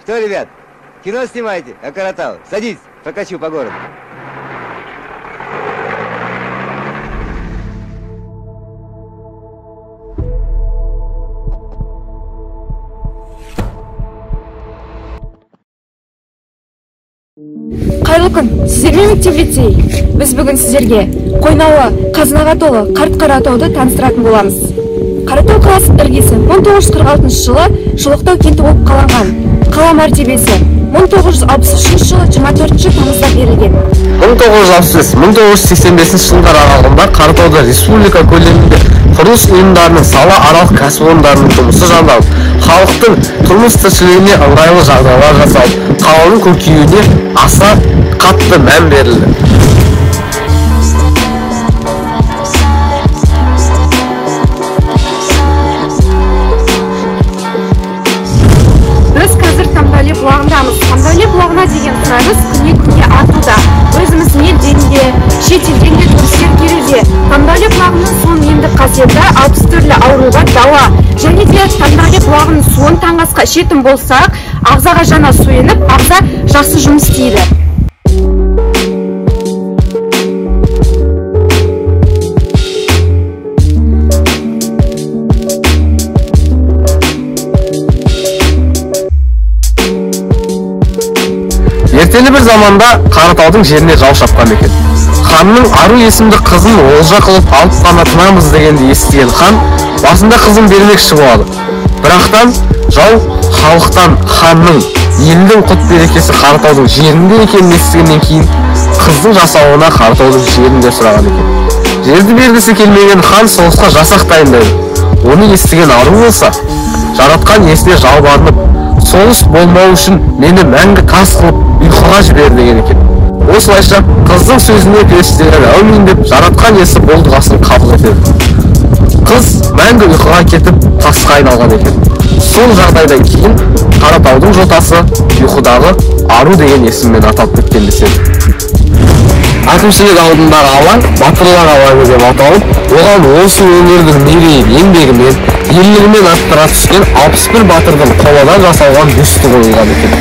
Что, ребят, кино снимаете? Окоротал. Садись, покачу по городу. Қайырлы күн, сіздермен мектеп лицей. Біз бүгін сіздерге Қойнауы қазынаға толы Қарт-Қаратауды таныстыратын боламыз. Қаратау қаласы іргесі 1946 жылы Шолақтау кенті болып қаланған. Қала мәртебесі 1963 жылы 24 тамызда берілген. 1963-1985 жылдар аралығында Қаратауда республика көлемінде құрылыс ұйымдарының сала аралық кәсіпорындарының жұмысы жандалып, халықтың тұрмыс тіршілігіне ыңғайлы жағдайлар жасалып, қаланың көркеюіне аса қатты мән берілді. Біз қазір Тамдали бұлағындамыз. Тамдали бұлағына деген сұраныс күнге артуда. Өзіміз елден де, шетелден де туристер келуде. Тамдали бұлағының суының емдік қасиеті 60 түрлі ауруға дауа. Және де Тамдали бұлағының суын таңғы ішетін болсақ, ағзаға жана су еніп, ағза жақсы жұмыс істейді. Ертелі бір заманда Қаратаудың жеріне жау шапқан екен. Ханның Ару есімді қызын олжа қылып алып қана тынамыз дегенді естіген хан басында қызын бермекші болады. Бірақтан жау халықтан ханның елдің құт берекесі Қаратаудың жерінде екенін естігеннен кейін қыздың жасауына Қаратаудың жерінде сұраған екен. Жерді бергісі келмеген хан соғысқа жасақ дайындайды. Оны естіген Ару болса, жаратқан иесіне жалбарынып, соғыс болмау үшін мені мәңгі тас қылып ұйқыға жібер деген екен. Осылайша қыздың сөзіне періштелер әумин деп жаратқан иесі болдығасын қабыл етеді. Қыз мәңгі ұйқыға кетіп тасқа айналған екен. Сол жағдайдан кейін Қаратаудың жотасы ұйқыдағы Ару деген есіммен аталып кеткен деседі. Әкімшілік алдындағы алаң батырлар алаңы деп аталып, оған осы өңірдің мерейін еңбегімен, ерлігімен арттыра түскен 61 батырдың қоладан жасалған бюсті қойылған екен.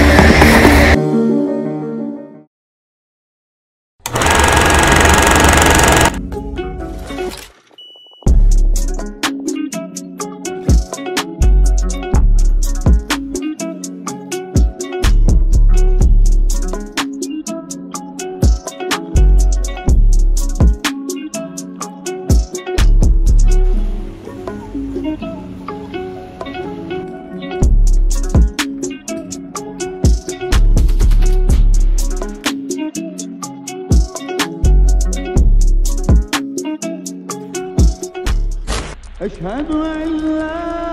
أشهد أن لا